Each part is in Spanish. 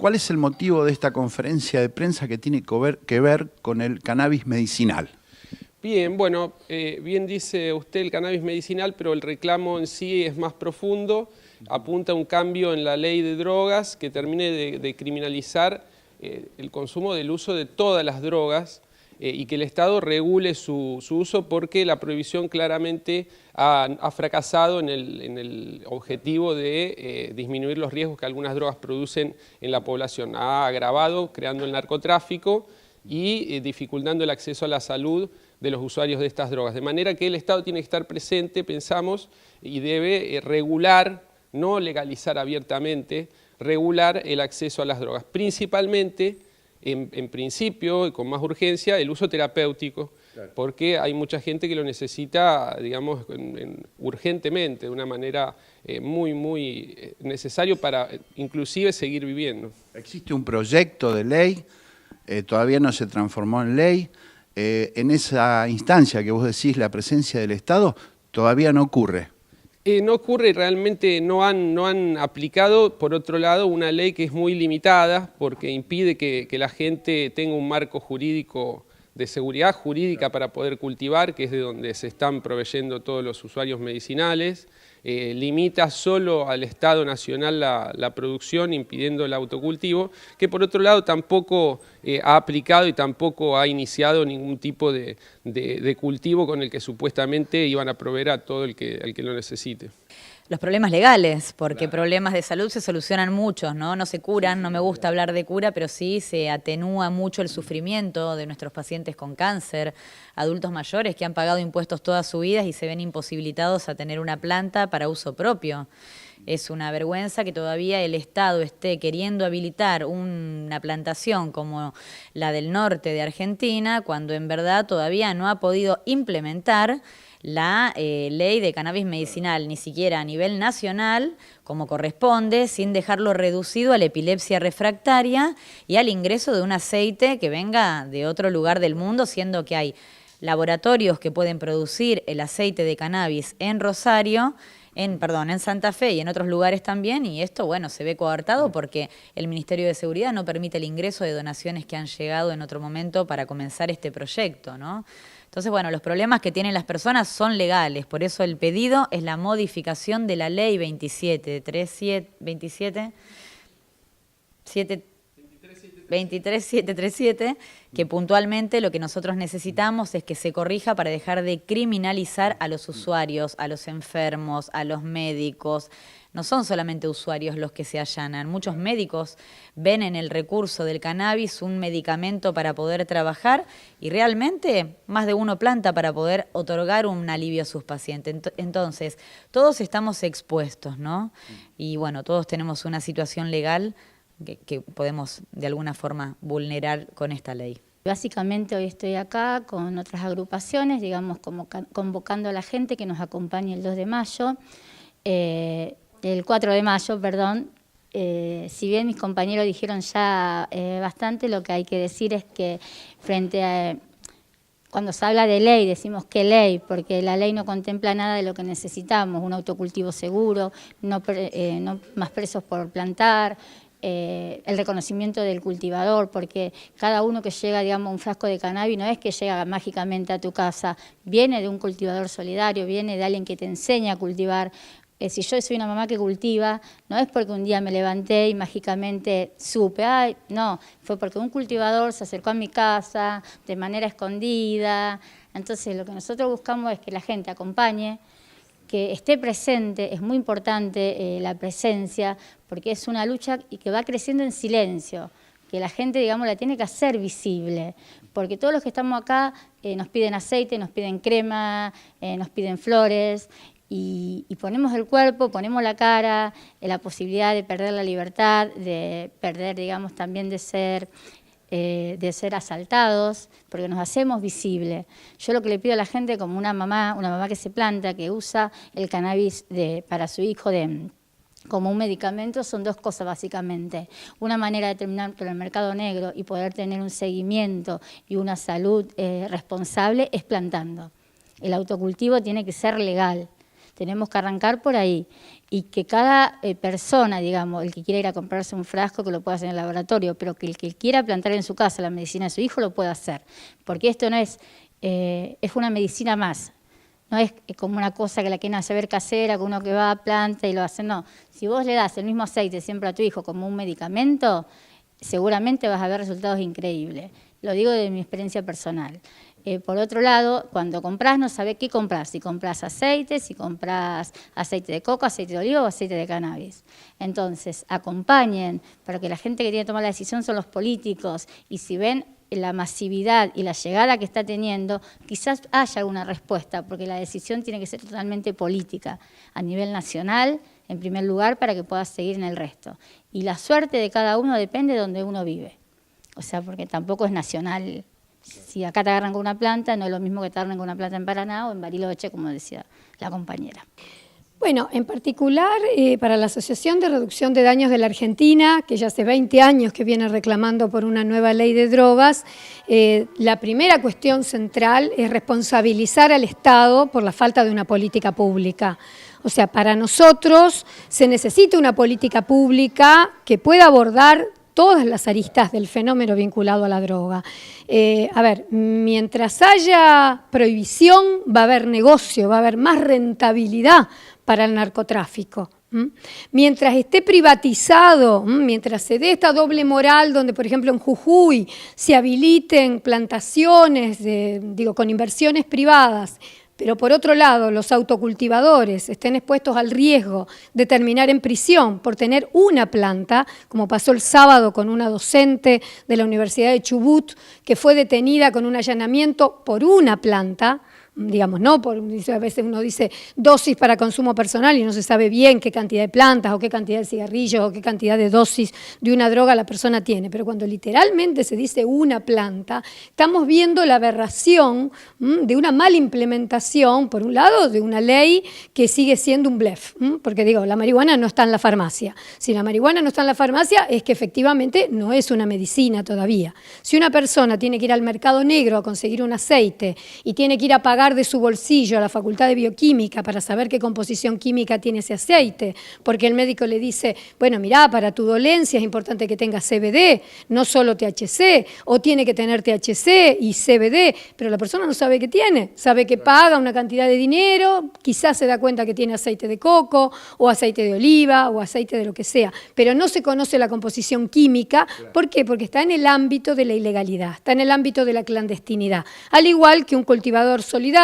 ¿Cuál es el motivo de esta conferencia de prensa que tiene que ver con el cannabis medicinal? Bien, bueno, bien dice usted el cannabis medicinal, pero el reclamo en sí es más profundo, apunta a un cambio en la ley de drogas que termine de criminalizar el consumo del uso de todas las drogas y que el Estado regule su uso, porque la prohibición claramente ha fracasado en el objetivo de disminuir los riesgos que algunas drogas producen en la población. Ha agravado, creando el narcotráfico y dificultando el acceso a la salud de los usuarios de estas drogas. De manera que el Estado tiene que estar presente, pensamos, y debe regular, no legalizar abiertamente, regular el acceso a las drogas. Principalmente, en principio y con más urgencia, el uso terapéutico, claro, porque hay mucha gente que lo necesita, digamos, urgentemente, de una manera muy necesario para inclusive seguir viviendo. Existe un proyecto de ley, todavía no se transformó en ley. En esa instancia que vos decís, la presencia del Estado, todavía no ocurre. No ocurre, realmente no han aplicado, por otro lado, una ley que es muy limitada porque impide que la gente tenga un marco jurídico de seguridad jurídica para poder cultivar, que es de donde se están proveyendo todos los usuarios medicinales. Limita solo al Estado Nacional la producción, impidiendo el autocultivo, que por otro lado tampoco ha aplicado y tampoco ha iniciado ningún tipo de cultivo con el que supuestamente iban a proveer a todo el que lo necesite. Los problemas legales, porque problemas de salud se solucionan muchos, ¿no? No se curan, no me gusta hablar de cura, pero sí se atenúa mucho el sufrimiento de nuestros pacientes con cáncer, adultos mayores que han pagado impuestos toda su vida y se ven imposibilitados a tener una planta para uso propio. Es una vergüenza que todavía el Estado esté queriendo habilitar una plantación como la del norte de Argentina, cuando en verdad todavía no ha podido implementar la ley de cannabis medicinal, ni siquiera a nivel nacional, como corresponde, sin dejarlo reducido a la epilepsia refractaria y al ingreso de un aceite que venga de otro lugar del mundo, siendo que hay laboratorios que pueden producir el aceite de cannabis en Rosario, en Santa Fe y en otros lugares también, y esto, bueno, se ve coartado porque el Ministerio de Seguridad no permite el ingreso de donaciones que han llegado en otro momento para comenzar este proyecto, ¿no? Entonces, bueno, los problemas que tienen las personas son legales, por eso el pedido es la modificación de la ley 23737, que puntualmente lo que nosotros necesitamos es que se corrija para dejar de criminalizar a los usuarios, a los enfermos, a los médicos. No son solamente usuarios los que se allanan, muchos médicos ven en el recurso del cannabis un medicamento para poder trabajar y realmente más de uno planta para poder otorgar un alivio a sus pacientes. Entonces, todos estamos expuestos, ¿no? Y bueno, todos tenemos una situación legal que podemos de alguna forma vulnerar con esta ley. Básicamente hoy estoy acá con otras agrupaciones, digamos, como convocando a la gente que nos acompañe el 2 de mayo, el 4 de mayo, perdón. Si bien mis compañeros dijeron ya bastante, lo que hay que decir es que frente a... Cuando se habla de ley, decimos ¿qué ley? Porque la ley no contempla nada de lo que necesitamos, un autocultivo seguro, no más presos por plantar, el reconocimiento del cultivador, porque cada uno que llega, digamos, a un frasco de cannabis no es que llega mágicamente a tu casa, viene de un cultivador solidario, viene de alguien que te enseña a cultivar. Si yo soy una mamá que cultiva, no es porque un día me levanté y mágicamente supe, ay, no, fue porque un cultivador se acercó a mi casa de manera escondida. Entonces lo que nosotros buscamos es que la gente acompañe, que esté presente, es muy importante la presencia, porque es una lucha y que va creciendo en silencio, que la gente, digamos, la tiene que hacer visible, porque todos los que estamos acá nos piden aceite, nos piden crema, nos piden flores, y ponemos el cuerpo, ponemos la cara, la posibilidad de perder la libertad, de perder, digamos, también de ser asaltados, porque nos hacemos visibles. Yo lo que le pido a la gente, como una mamá que se planta, que usa el cannabis para su hijo como un medicamento, son dos cosas básicamente. Una manera de terminar con el mercado negro y poder tener un seguimiento y una salud responsable es plantando. El autocultivo tiene que ser legal. Tenemos que arrancar por ahí y que cada persona, digamos, el que quiera ir a comprarse un frasco, que lo pueda hacer en el laboratorio, pero que el que quiera plantar en su casa la medicina de su hijo lo pueda hacer, porque esto no es, es una medicina más. No es como una cosa que la quieren hacer casera, que uno que va a planta y lo hace, no. Si vos le das el mismo aceite siempre a tu hijo como un medicamento, seguramente vas a ver resultados increíbles. Lo digo de mi experiencia personal. Por otro lado, cuando compras no sabés qué compras, si compras aceite, si compras aceite de coco, aceite de oliva o aceite de cannabis. Entonces, acompañen, para que la gente que tiene que tomar la decisión son los políticos, y si ven la masividad y la llegada que está teniendo, quizás haya alguna respuesta, porque la decisión tiene que ser totalmente política, a nivel nacional, en primer lugar, para que pueda seguir en el resto. Y la suerte de cada uno depende de donde uno vive. O sea, porque tampoco es nacional. Si acá te agarran con una planta, no es lo mismo que te agarran con una planta en Paraná o en Bariloche, como decía la compañera. Bueno, en particular para la Asociación de Reducción de Daños de la Argentina, que ya hace 20 años que viene reclamando por una nueva ley de drogas, la primera cuestión central es responsabilizar al Estado por la falta de una política pública. O sea, para nosotros se necesita una política pública que pueda abordar todas las aristas del fenómeno vinculado a la droga. A ver, mientras haya prohibición va a haber negocio, va a haber más rentabilidad para el narcotráfico. Mientras esté privatizado, mientras se dé esta doble moral donde, por ejemplo, en Jujuy se habiliten plantaciones, con inversiones privadas, pero por otro lado los autocultivadores estén expuestos al riesgo de terminar en prisión por tener una planta, como pasó el sábado con una docente de la Universidad de Chubut, que fue detenida con un allanamiento por una planta, digamos, no, a veces uno dice dosis para consumo personal y no se sabe bien qué cantidad de plantas o qué cantidad de cigarrillos o qué cantidad de dosis de una droga la persona tiene, pero cuando literalmente se dice una planta, estamos viendo la aberración de una mala implementación, por un lado, de una ley que sigue siendo un blef, porque digo, la marihuana no está en la farmacia. Si la marihuana no está en la farmacia es que efectivamente no es una medicina todavía. Si una persona tiene que ir al mercado negro a conseguir un aceite y tiene que ir a pagar de su bolsillo a la Facultad de Bioquímica para saber qué composición química tiene ese aceite, porque el médico le dice, bueno, mirá, para tu dolencia es importante que tenga CBD, no solo THC, o tiene que tener THC y CBD, pero la persona no sabe qué tiene, sabe que paga una cantidad de dinero, quizás se da cuenta que tiene aceite de coco, o aceite de oliva, o aceite de lo que sea, pero no se conoce la composición química. ¿Por qué? Porque está en el ámbito de la ilegalidad, está en el ámbito de la clandestinidad, al igual que un cultivador solidario,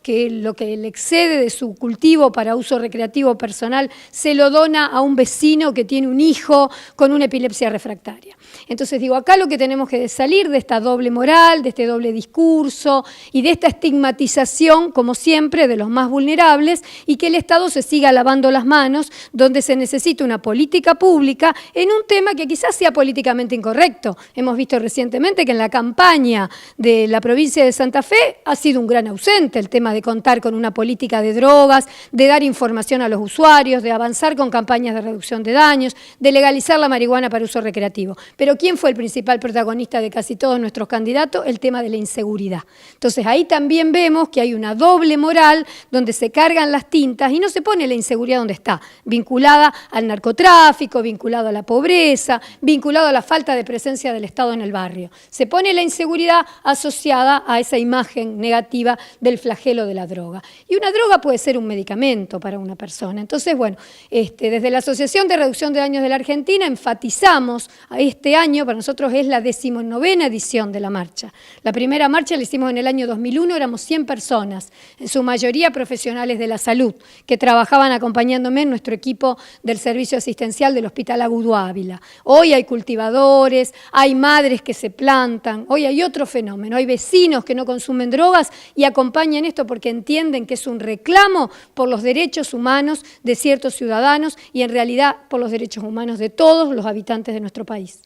que lo que le excede de su cultivo para uso recreativo personal se lo dona a un vecino que tiene un hijo con una epilepsia refractaria. Entonces digo, acá lo que tenemos que salir de esta doble moral, de este doble discurso y de esta estigmatización, como siempre, de los más vulnerables, y que el Estado se siga lavando las manos, donde se necesita una política pública en un tema que quizás sea políticamente incorrecto. Hemos visto recientemente que en la campaña de la provincia de Santa Fe ha sido un gran ausente el tema de contar con una política de drogas, de dar información a los usuarios, de avanzar con campañas de reducción de daños, de legalizar la marihuana para uso recreativo. Pero ¿quién fue el principal protagonista de casi todos nuestros candidatos? El tema de la inseguridad. Entonces ahí también vemos que hay una doble moral donde se cargan las tintas y no se pone la inseguridad donde está, vinculada al narcotráfico, vinculado a la pobreza, vinculado a la falta de presencia del Estado en el barrio. Se pone la inseguridad asociada a esa imagen negativa del flagelo de la droga. Y una droga puede ser un medicamento para una persona. Entonces, bueno, desde la Asociación de Reducción de Daños de la Argentina enfatizamos a este año, para nosotros es la 19ª edición de la marcha. La primera marcha la hicimos en el año 2001, éramos 100 personas, en su mayoría profesionales de la salud, que trabajaban acompañándome en nuestro equipo del servicio asistencial del Hospital Agudo Ávila. Hoy hay cultivadores, hay madres que se plantan, hoy hay otro fenómeno, hay vecinos que no consumen drogas y acompañan esto porque entienden que es un reclamo por los derechos humanos de ciertos ciudadanos y en realidad por los derechos humanos de todos los habitantes de nuestro país.